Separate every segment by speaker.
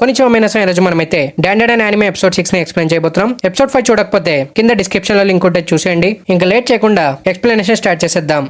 Speaker 1: కొంచెం ఈరోజు మనమైతే డాండెడ్ అండ్ యానిమే ఎపిసోడ్ 6 ని ఎక్స్ప్లెయిన్ చేయబోతున్నాం. ఎపిసోడ్ 5 చూడకపోతే కింద డిస్క్రిప్షన్ లో లింక్ ఉంటే చూసేయండి. ఇంకా లేట్ చేయకుండా ఎక్స్ప్లెనేషన్ స్టార్ట్ చేసేద్దాం.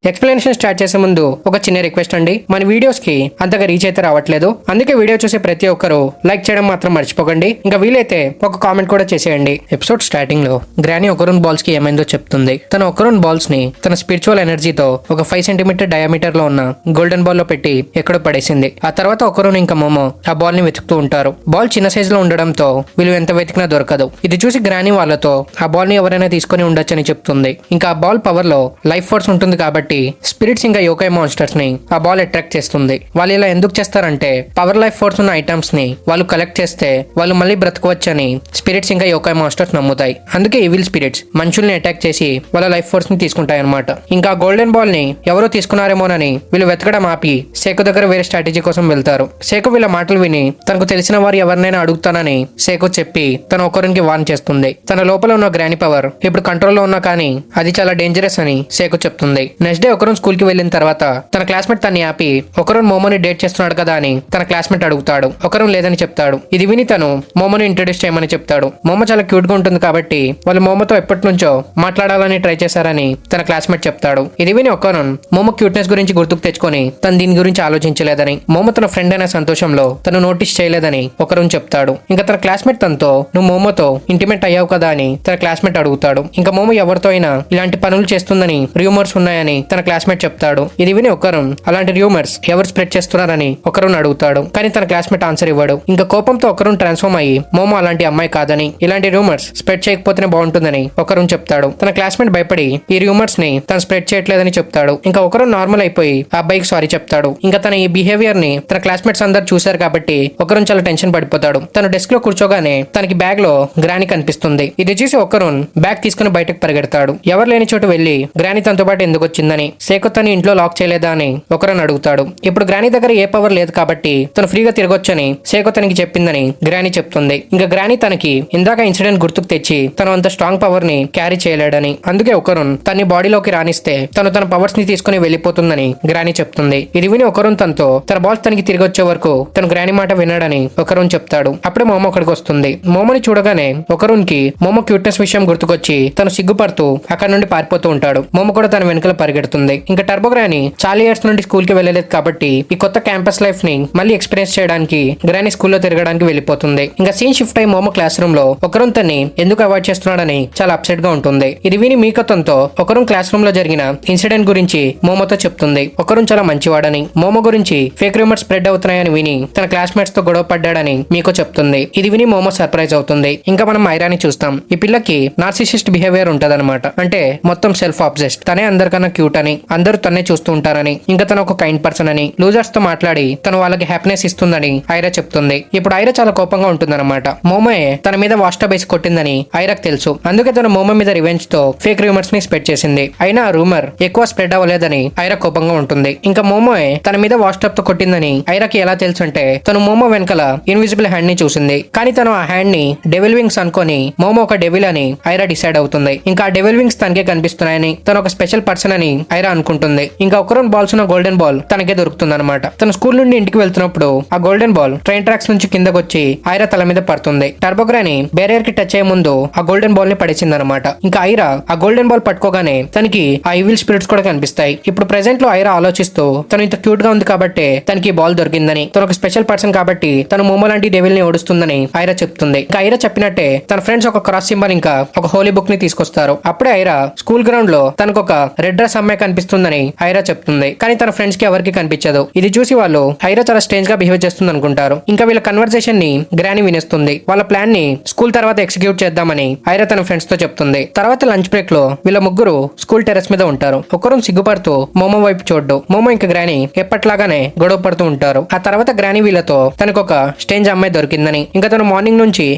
Speaker 1: ఎక్స్ప్లెనేషన్ స్టార్ట్ చేసే ముందు ఒక చిన్న రిక్వెస్ట్ అండి. మన వీడియోస్ కి అంతగా రీచ్ అయితే రావట్లేదు, అందుకే వీడియో చూసే ప్రతి ఒక్కరు లైక్ చేయడం మాత్రం మర్చిపోకండి. ఇంకా వీలైతే ఒక కామెంట్ కూడా చేసేయండి. ఎపిసోడ్ స్టార్టింగ్ లో గ్రానీ ఒకరోన్ బాల్స్ కి ఏమైందో చెప్తుంది. తన ఒకరోన్ బాల్స్ ని తన స్పిరిచువల్ ఎనర్జీతో ఒక 5 సెంటీమీటర్ డయామీటర్ లో ఉన్న గోల్డెన్ బాల్ లో పెట్టి ఎక్కడో పడేసింది. ఆ తర్వాత ఒకరోన్ ఇంకా మోమో ఆ బాల్ ని వెతుకుతూ ఉంటారు. బాల్ చిన్న సైజ్ లో ఉండడంతో వీళ్ళు ఎంత వెతికినా దొరకదు. ఇది చూసి గ్రానీ వాళ్ళతో ఆ బాల్ ని ఎవరైనా తీసుకుని ఉండొచ్చని చెప్తుంది. ఇంకా ఆ బాల్ పవర్ లో లైఫ్ ఫోర్స్ ఉంటుంది కాబట్టి స్పిరిట్స్ ఇంకా యోకాయ్ మాన్స్టర్స్ ని ఆ బాల్ అట్రాక్ట్ చేస్తుంది. వాళ్ళు ఇలా ఎందుకు చేస్తారంటే పవర్ లైఫ్ ఫోర్స్ ఉన్న ఐటమ్స్ ని వాళ్ళు కలెక్ట్ చేస్తే వాళ్ళు మళ్ళీ బ్రతకవచ్చని స్పిరిట్స్ ఇంకా యోకాయ్ మాన్స్టర్స్ నమ్ముతాయి. అందుకే ఈవిల్ స్పిరిట్స్ మనుషుల్ని అటాక్ చేసి వాళ్ళ లైఫ్ ఫోర్స్ ని తీసుకుంటాయి అనమాట. ఇంకా గోల్డెన్ బాల్ ని ఎవరో తీసుకున్నారేమోనని వీళ్ళు వెతకడం ఆపి సేకు దగ్గర వేరే స్ట్రాటజీ కోసం వెళ్తారు. సేకు వీళ్ళ మాటలు విని తనకు తెలిసిన వారు ఎవరినైనా అడుగుతానని సేకు చెప్పి తన ఒకరికి వార్న్ చేస్తుంది. తన లోపల ఉన్న గ్రానీ పవర్ ఇప్పుడు కంట్రోల్లో ఉన్నా కానీ అది చాలా డేంజరస్ అని సేకు చెప్తుంది. నెక్స్ట్ డే ఒకరోన్ స్కూల్ కి వెళ్ళిన తర్వాత తన క్లాస్మేట్ తన్ని ఆపి ఒకరోన్ మోమోని డేట్ చేస్తున్నాడు కదా అని తన క్లాస్మేట్ అడుగుతాడు. ఒకరోన్ లేదని చెప్తాడు. ఇది విని తను మోమోని ఇంట్రొడ్యూస్ చేయమని చెప్తాడు. మోమో చాలా క్యూట్ గా ఉంటుంది కాబట్టి వాళ్ళు మోమోతో ఎప్పటి నుంచో మాట్లాడాలని ట్రై చేశారని తన క్లాస్మేట్ చెప్తాడు. ఇది విని ఒకరోన్ మోమో క్యూట్నెస్ గురించి గుర్తుకు తెచ్చుకొని తను దీని గురించి ఆలోచించలేదని, మోమో తన ఫ్రెండ్ అనే సంతోషంలో తను నోటీస్ చేయలేదని ఒకరోన్ చెప్తాడు. ఇంకా తన క్లాస్మేట్ తనతో నువ్వు మోమోతో ఇంటిమేట్ అయ్యావు కదా అని తన క్లాస్మేట్ అడుగుతాడు. ఇంకా మోమో ఎవరితో అయినా ఇలాంటి పనులు చేస్తుందని రూమర్స్ ఉన్నాయని తన క్లాస్మేట్ చెప్తాడు. ఇది విని ఒకరోన్ అలాంటి రూమర్స్ ఎవరు స్ప్రెడ్ చేస్తున్నారని ఒకరోన్ అడుగుతాడు. కానీ తన క్లాస్మేట్ ఆన్సర్ ఇవ్వడు. ఇంకా కోపంతో ఒకరోన్ ట్రాన్స్ఫార్మ్ అయ్యి మోమో అలాంటి అమ్మాయి కాదని, ఇలాంటి రూమర్స్ స్ప్రెడ్ చేయకపోతేనే బాగుంటుందని ఒకరోన్ చెప్తాడు. తన క్లాస్మేట్ భయపడి ఈ రూమర్స్ ని తను స్ప్రెడ్ చేయట్లేదని చెప్తాడు. ఇంకా ఒకరోన్ నార్మల్ అయిపోయి ఆ అబ్బాయికి సారీ చెప్తాడు. ఇంకా తన ఈ బిహేవియర్ ని తన క్లాస్మేట్స్ అందరు చూశారు కాబట్టి ఒకరోన్ చాలా టెన్షన్ పడిపోతాడు. తను డెస్క్ లో కూర్చోగానే తనకి బ్యాగ్ లో గ్రానీ కనిపిస్తుంది. ఇది చూసి ఒకరోన్ బ్యాగ్ తీసుకుని బయటకు పరిగెడతాడు. ఎవరు లేని చోటు వెళ్లి గ్రానీ తనతో పాటు ఎందుకు వచ్చిందని, సేకు తను ఇంట్లో లాక్ చేయలేదా అని ఒకరోన్ అడుగుతాడు. ఇప్పుడు గ్రానీ దగ్గర ఏ పవర్ లేదు కాబట్టి తను ఫ్రీగా తిరగొచ్చని సేకు తనకి చెప్పిందని గ్రానీ చెప్తుంది. ఇంకా గ్రానీ తనకి ఇందాక ఇన్సిడెంట్ గుర్తుకు తెచ్చి తను అంత స్ట్రాంగ్ పవర్ ని క్యారీ చేయలేడని, అందుకే ఒకరోన్ తన్ని బాడీలోకి రానిస్తే తను తన పవర్స్ ని తీసుకుని వెళ్ళిపోతుందని గ్రానీ చెప్తుంది. ఇది విని ఒకరోన్ తనతో తన బాల్స్ తనకి తిరిగి వచ్చే వరకు తను గ్రానీ మాట విన్నాడని ఒకరోన్ చెప్తాడు. అప్పుడే మోమో అక్కడికి వస్తుంది. మోమోని చూడగానే ఒకరోన్ కి మోమో క్యూట్నెస్ విషయం గుర్తుకొచ్చి తను సిగ్గుపడుతూ అక్కడ నుండి పారిపోతూ ఉంటాడు. మోమో కూడా తన వెనుకల పరిగెడుతుంది. ఇంకా టర్బో గ్రానీ చాలా ఇయర్స్ నుండి స్కూల్ కి వెళ్ళలేదు కాబట్టి ఈ కొత్త క్యాంపస్ లైఫ్ ని మళ్ళీ ఎక్స్పీరియన్స్ చేయడానికి గ్రానీ స్కూల్లో తిరగడానికి వెళ్ళిపోతుంది. ఇంకా సీన్ షిఫ్ట్ అయ్యి మోమో క్లాస్ రూమ్ లో ఒకరోన్ తన్ని ఎందుకు అవాయిడ్ చేస్తున్నాడని చాలా అప్సెట్ గా ఉంటుంది. ఇది విని మీకోతో ఒకరోన్ క్లాస్ రూమ్ లో జరిగిన ఇన్సిడెంట్ గురించి మోమోతో చెప్తుంది. ఒకరోన్ చాలా మంచివాడని, మోమో గురించి ఫేక్ రూమర్స్ స్ప్రెడ్ అవుతున్నాయని విని తన క్లాస్మేట్స్ తో గొడవ పడ్డాడని మీకో చెప్తుంది. ఇది విని మోమో సర్ప్రైజ్ అవుతుంది. ఇంకా మనం ఐరాని చూస్తాం. ఈ పిల్లకి నార్సిసిస్ట్ బిహేవియర్ ఉంటదన్నమాట. అంటే మొత్తం సెల్ఫ్ ఆబ్సెస్డ్, తనే అందరికన్నా క్యూట్ అని, అందరూ తన్నే చూస్తూ ఉంటారని, ఇంకా తను ఒక కైండ్ పర్సన్ అని, లూజర్స్ తో మాట్లాడి తను వాళ్ళకి హ్యాపీనెస్ ఇస్తుందని ఐరా చెప్తుంది. ఇప్పుడు ఐరా చాలా కోపంగా ఉంటుందన్నమాట. మోమోయే తన మీద వాష్టబ్ వేసి కొట్టిందని ఐరాకి తెలుసు. అందుకే తన మోమో మీద రివెంజ్ తో ఫేక్ రూమర్స్ ని స్ప్రెడ్ చేసింది. అయినా ఆ రూమర్ ఎక్కువ స్ప్రెడ్ అవ్వలేదని ఐరా కోపంగా ఉంటుంది. ఇంకా మోమోయే తన మీద వాష్టబ్ తో కొట్టిందని ఐరాకి ఎలా తెలుసు అంటే తను మోమో వెనకాల ఇన్విజిబుల్ హ్యాండ్ ని చూసింది. కానీ తను ఆ హ్యాండ్ ని డెవిల్ వింగ్స్ అనుకొని మోమో ఒక డెవిల్ అని ఐరా డిసైడ్ అవుతుంది. ఇంకా ఆ డెవిల్ వింగ్స్ తనకే కనిపిస్తున్నాయని, తను ఒక స్పెషల్ పర్సన్ అని ఐరా అనుకుంటుంది. ఇంకా ఒకరోన్ బాల్స్ ఉన్న గోల్డెన్ బాల్ తనకే దొరుకుతుంది అనమాట. తన స్కూల్ నుండి ఇంటికి వెళ్తున్నప్పుడు ఆ గోల్డెన్ బాల్ ట్రైన్ ట్రాక్స్ నుంచి కిందకు వచ్చి ఐరా తల మీద పడుతుంది. టర్బో గ్రానీ బ్యారియర్ కి టచ్ అయ్యే ముందు ఆ గోల్డెన్ బాల్ ని పడేసింది అనమాట. ఇంకా ఐరా ఆ గోల్డెన్ బాల్ పట్టుకోగానే తనకి ఆ ఈవిల్ స్పిరిట్స్ కూడా కనిపిస్తాయి. ఇప్పుడు ప్రెసెంట్ లో ఐరా ఆలోచిస్తూ తను ఇంత క్యూట్ గా ఉంది కాబట్టి తనకి బాల్ దొరికిందని, తను ఒక స్పెషల్ పర్సన్ కాబట్టి తను మోమో లాంటి డెవిల్ ని ఓడుస్తుందని ఐరా చెప్తుంది. ఇంకా ఐరా చెప్పినట్టే తన ఫ్రెండ్స్ ఒక క్రాస్ సింబల్ ఇంకా ఒక హోలీ బుక్ ని తీసుకొస్తారు. అప్పుడే ఐరా స్కూల్ గ్రౌండ్ లో తనకు ఒక రెడ్ డ్రెస్ అమ్మాయి కనిపిస్తుందని ఐరా చెప్తుంది. కానీ తన ఫ్రెండ్స్ కి ఎవరికి కనిపించదు. ఇది చూసి వాళ్ళు ఐరా చాలా స్ట్రేంజ్ గా బిహేవ్ చేస్తుంది అనుకుంటారు. ఇంకా వీళ్ళ కన్వర్సేషన్ ని గ్రానీ వినేస్తుంది. వాళ్ళ ప్లాన్ ని స్కూల్ తర్వాత ఎగ్జిక్యూట్ చేద్దామని ఐరా తన ఫ్రెండ్స్ తో చెప్తుంది. తర్వాత లంచ్ బ్రేక్ లో వీళ్ళ ముగ్గురు స్కూల్ టెరెస్ మీద ఉంటారు. ఒకరు సిగ్గుపడుతూ మోమో వైపు చూడ్డు. మోమో ఇంకా గ్రానీ ఎప్పట్లాగానే గొడవ పడుతూ ఉంటారు. ఆ తర్వాత గ్రానీ వీళ్ళతో తనకు ఒక స్ట్రేంజ్ అమ్మాయి దొరికిందని, ఇంకా తను మార్నింగ్ నుంచి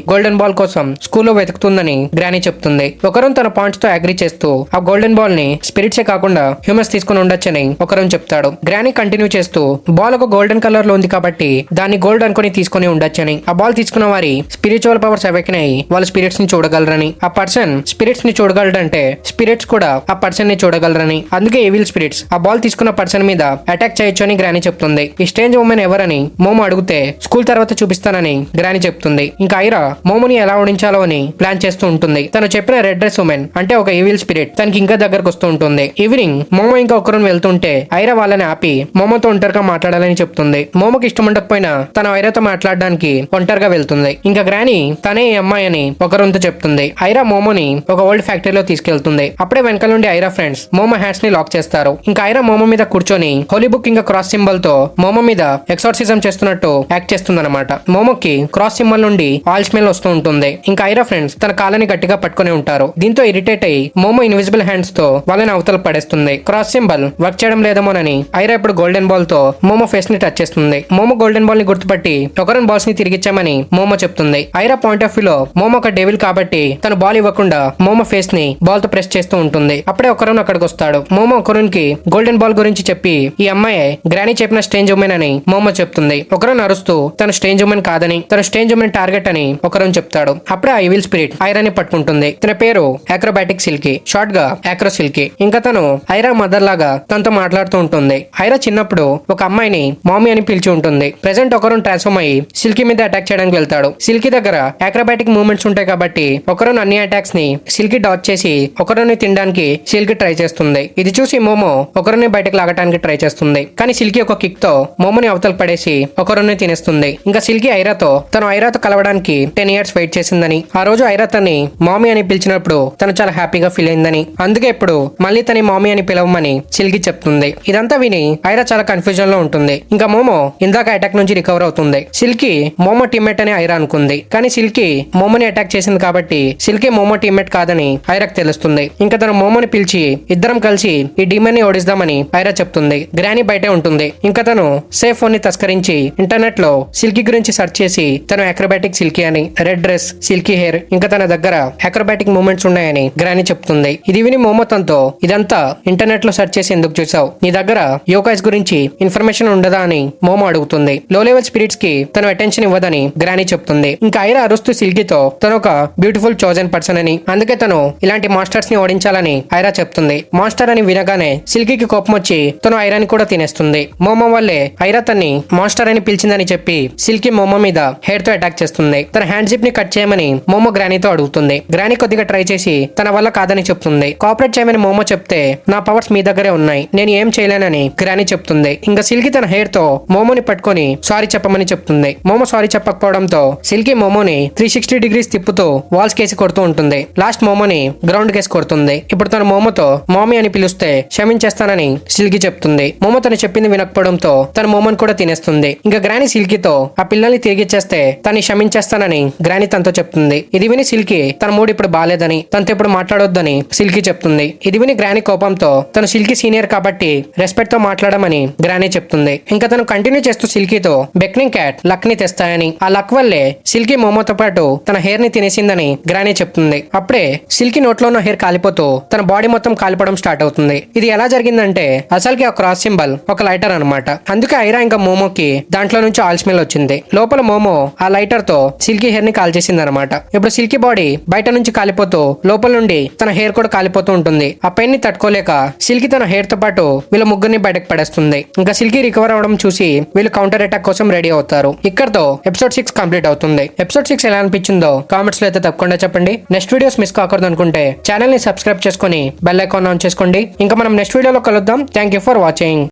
Speaker 1: గోల్డెన్ బాల్ కోసం స్కూల్లో వెతుకుతుందని గ్రానీ చెప్తుంది. ఒకరు తన పాయింట్స్ తో అగ్రీ చేస్తూ ఆ గోల్డెన్ బాల్ ని స్పిరిట్సే కాకుండా హ్యూమన్స్ తీసుకుని ఉండొచ్చని ఒకరు చెప్తాడు. గ్రానీ కంటిన్యూ చేస్తూ బాల్ ఒక గోల్డెన్ కలర్ లో ఉంది కాబట్టి దాన్ని గోల్డ్ అనుకుని తీసుకుని ఉండొచ్చని, ఆ బాల్ తీసుకున్న వారి స్పిరిచువల్ పవర్స్ అవేకన్ అయ్యి వాళ్ళ స్పిరిట్స్ ని చూడగలరని, ఆ పర్సన్ స్పిరిట్స్ ని చూడగలడంటే స్పిరిట్స్ కూడా ఆ పర్సన్ ని చూడగలరని, అందుకే ఈవిల్ స్పిరిట్స్ ఆ బాల్ తీసుకున్న పర్సన్ మీద అటాక్ చేయొచ్చు అని గ్రానీ చెప్తుంది. ఈ స్ట్రేంజ్ ఉమెన్ ఎవరని మోమో అడిగితే స్కూల్ తర్వాత చూపిస్తానని గ్రానీ చెప్తుంది. ఇంకా ఐరా మోమోని ఎలా ఓడించాలో అని ప్లాన్ చేస్తూ ఉంటుంది. తను చెప్పిన రెడ్ డ్రెస్ ఉమెన్ అంటే ఒక ఈవిల్ స్పిరిట్ తనకి ఇంకా దగ్గరకు వస్తూ ఉంటుంది. ఈవినింగ్ మోమో ఇంకా ఒకరిని వెళ్తుంటే ఐరా వాళ్ళని ఆపి మోమోతో ఒంటరిగా మాట్లాడాలని చెప్తుంది. మోమోకి ఇష్టం ఉండకపోయినా తన ఐరాతో మాట్లాడడానికి ఒంటరిగా వెళ్తుంది. ఇంకా గ్రానీ తనే ఈ అమ్మాయి అని ఒకరితో చెప్తుంది. ఐరా మోమోని ఒక ఓల్డ్ ఫ్యాక్టరీలో తీసుకెళ్తుంది. అప్పుడే వెనక నుండి ఐరా ఫ్రెండ్స్ మోమో హ్యాండ్స్ ని లాక్ చేస్తారు. ఇంకా ఐరా మోమో మీద కూర్చొని హోలీ బుక్ ఇంకా క్రాస్ సింబల్ తో మోమో మీద ఎక్సార్సిజం చేస్తున్నట్టు యాక్ట్ చేస్తుందన్నమాట. మోమోకి క్రాస్ సింబల్ నుండి ఆల్ స్మెల్ వస్తూ ఉంటుంది. ఇంకా ఐరా ఫ్రెండ్స్ తన కాళ్ళని గట్టిగా పట్టుకుని ఉంటారు. దీంతో ఇరిటేట్ అయ్యి మోమో ఇన్విజిబుల్ హ్యాండ్స్ తో వాళ్ళని అవతల పడేస్తుంది. క్రాస్ సింబల్ వర్క్ చేయడం లేదేమోనని ఐరా ఇప్పుడు గోల్డెన్ బాల్ తో మోమో ఫేస్ ని టచ్ చేస్తుంది. మోమో గోల్డెన్ బాల్ ని గుర్తుపట్టి ఒకరిని బాల్స్ ని తిరిగిచ్చామని మోమో చెప్తుంది. ఐరా పాయింట్ ఆఫ్ వ్యూ లో మోమో ఒక డెవిల్ కాబట్టి తన బాల్ ఇవ్వకుండా మోమో ఫేస్ ని బాల్ తో ప్రెస్ చేస్తూ ఉంటుంది. అప్పుడే ఒకరున్ అక్కడికి వస్తాడు. మోమో ఒకరున్ కి గోల్డెన్ బాల్ గురించి చెప్పి ఈ అమ్మాయి గ్రానీ చెప్పిన స్ట్రేంజ్ ఉమెన్ అని మోమో చెప్తుంది. ఒకరున్ అరుస్తూ తను స్ట్రేంజ్ ఉమెన్ కాదని తన స్ట్రేంజ్ ఉమెన్ టార్గెట్ అని ఒకరున్ చెప్తాడు. అప్పుడే ఆ ఈవిల్ స్పిరిట్ ఐరాని పట్టుకుంటుంది. తన పేరు యాక్రోబాటిక్ సిల్కీ, షార్ట్ గా యాక్రో సిల్కీ. ఇంకా తను ఐరా మదర్ లాగా తనతో మాట్లాడుతూ ఉంటుంది. ఐరా చిన్నప్పుడు ఒక అమ్మాయిని మామీ అని పిలిచి ఉంటుంది. ప్రెసెంట్ ఒకరున్ ట్రాన్స్ఫార్మ్ అయ్యి సిల్కీ మీద అటాక్ చేయడానికి వెళ్తాడు. సిల్కీ దగ్గర యాక్రోబాటిక్ మూవ్మెంట్స్ ఉంటాయి కాబట్టి ఒకరున్ అన్ని అటాక్స్ ని సిల్కీ డాచ్ చేసి ఒకరిని తినడానికి సిల్కీ ట్రై చేస్తుంది. ఇది చూసి మోమో ఒకరిని బయటకు లాగడానికి ట్రై చేస్తుంది. కానీ సిల్కీ ఒక కిక్ తో మోమోని అవతల పడేసి ఒకరిని తినేస్తుంది. ఇంకా సిల్కీ ఐరాతో తను ఐరాతో కలవడానికి 10 years వెయిట్ చేసిందని, ఆ రోజు ఐరా తన్ని మామీ అని పిలిచినప్పుడు తను చాలా హ్యాపీగా ఫీల్ అయిందని, అందుకే ఇప్పుడు మళ్ళీ తని మామీ అని పిలవమని సిల్కీ చెప్తుంది. ఇదంతా విని ఐరా చాలా కన్ఫ్యూజన్ లో ఉంటుంది. ఇంకా మోమో ఇందాక అటాక్ నుంచి రికవర్ అవుతుంది. సిల్కీ మోమో టీమ్మేట్ అని ఐరా అనుకుంది. కానీ సిల్కీ మోమోని అటాక్ చేసింది కాబట్టి సిల్కీ మోమో టీమ్మేట్ కాదని ఐరాకి తెలుస్తుంది. ఇంకా తను మోమోని పిలిచి ఇద్దరం కలిసి ఈ డీమన్ ని ఓడిస్తామని ఐరా చెప్తుంది. గ్రానీ బయటే ఉంటుంది. ఇంకా తను సేఫ్ ఫోన్ ని తస్కరించి ఇంటర్నెట్ లో సిల్కీ గురించి సెర్చ్ చేసి తను అక్రోబాటిక్ సిల్కీ అని, రెడ్ డ్రెస్, సిల్కీ హెయిర్, ఇంకా తన దగ్గర అక్రోబాటిక్ మూవ్మెంట్స్ ఉన్నాయని గ్రానీ చెప్తుంది. ఇది విని మోమో తనతో ఇదంతా ఇంటర్నెట్ లో సెర్చ్ చేసి ఎందుకు చూసావు, నీ దగ్గర యోకాస్ గురించి ఇన్ఫర్మేషన్ ఉండదా అని మోమో అడుగుతుంది. లో లెవెల్ స్పిరిట్స్ కి తను అటెన్షన్ ఇవ్వదని గ్రానీ చెప్తుంది. ఇంకా ఐరా అరుస్తూ సిల్కీతో తను ఒక బ్యూటిఫుల్ చోజన్ పర్సన్ అని, అందుకే తను ఇలాంటి మాస్టర్స్ ని ఓడించాలని ఐరా చెప్తుంది. మాస్టర్ అని వినగానే సిల్కీకి కోపం వచ్చి తను ఐరాని కూడా తినేస్తుంది. మోమో వల్లే ఐరా తన్ని మాస్టర్ అని పిలిచిందని చెప్పి సిల్కీ మోమో మీద హెయిర్ తో అటాక్ చేస్తుంది. తన హ్యాండ్ జిప్ ని కట్ చేయమని మోమో గ్రానీతో అడుగుతుంది. గ్రానీ కొద్దిగా ట్రై చేసి తన వల్ల కాదని చెప్తుంది. కోఆపరేట్ చేయమని మోమో చెప్తే నా పవర్స్ మీ దగ్గరే ఉన్నాయి, నేను ఏం చేయలేనని గ్రానీ చెప్తుంది. ఇంకా సిల్కీ తన హెయిర్ తో మోమోని పట్టుకొని సారీ చెప్పమని చెప్తుంది. మోమో సారీ చెప్పకపోవడంతో సిల్కీ మోమోని 360 degrees తిప్పుతూ వాల్స్ కేసి కొడుతూ ఉంటుంది. లాస్ట్ మోమోని గ్రౌండ్ కేసి కొడుతుంది. ఇప్పుడు తన మోమోతో మామీ అని పిలుస్తే క్షమించేస్తానని సిల్కీ చెప్తుంది. మోమో తను చెప్పింది వినకపోవడంతో తన మోమోని కూడా తినేస్తుంది. ఇంకా గ్రానీ సిల్కీతో ఆ పిల్లల్ని తిరిగిచ్చేస్తే తను క్షమించేస్తానని గ్రానీ తనతో చెప్తుంది. ఇది విని సిల్కీ తన మూడు ఇప్పుడు బాలేదని తనతో ఇప్పుడు మాట్లాడొద్దని సిల్కీ చెప్తుంది. ఇది విని గ్రానీ కోపంతో తను సిల్కీ సీనియర్ కాబట్టి రెస్పెక్ట్ తో మాట్లాడమని గ్రానీ చెప్తుంది. ఇంకా తను కంటిన్యూ చేస్తూ సిల్కీతో బెక్నింగ్ క్యాట్ లక్ ని తెస్తాయని, ఆ లక్ వల్లే సిల్కీ మోమోతో పాటు తన హెయిర్ ని తినేసిందని గ్రానీ చెప్తుంది. అప్పుడే సిల్కీ నోట్లో ఉన్న హెయిర్ కాలిపోతూ తన బాడీ మొత్తం కాలిపోవడం స్టార్ట్ అవుతుంది. ఇది ఎలా జరిగిందంటే అసలుకి ఆ క్రాస్ సింబల్ ఒక లైటర్ అన్నమాట. అందుకే ఐరా ఇంకా మోమోకి దాంట్లో నుంచి ఆల్ స్మెల్ వచ్చింది. లోపల మోమో ఆ లైటర్ తో సిల్కీ హెయిర్ ని కాల్ చేసింది అనమాట. ఇప్పుడు సిల్కీ బాడీ బయట నుంచి కాలిపోతూ లోపల నుండి తన హెయిర్ కూడా కాలిపోతూ ఉంటుంది. ఆ పెయిన్ ని తట్టుకోలేక సిల్కీ తన హెయిర్ తో పాటు వీళ్ళ ముగ్గురిని బయటకు పడేస్తుంది. ఇంకా సిల్కీ రికవర్ అవడం చూసి వీళ్ళు కౌంటర్ అటాక్ కోసం రెడీ అవుతారు. ఇక్కడతో ఎపిసోడ్ 6 కంప్లీట్ అవుతుంది. ఎపిసోడ్ 6 ఎలా అనిపించిందో కామెంట్స్ లో అయితే తప్పకుండా చెప్పండి. నెక్స్ట్ వీడియోస్ మిస్ కాకూడదు అనుకుంటే ఛానల్ ని సబ్స్క్రైబ్ చేసుకుని బెల్ ఐకాన్ ఆన్ చేసుకోండి. ఇంకా మనం నెక్స్ట్ వీడియోలో కలుద్దాం. Thank you for watching.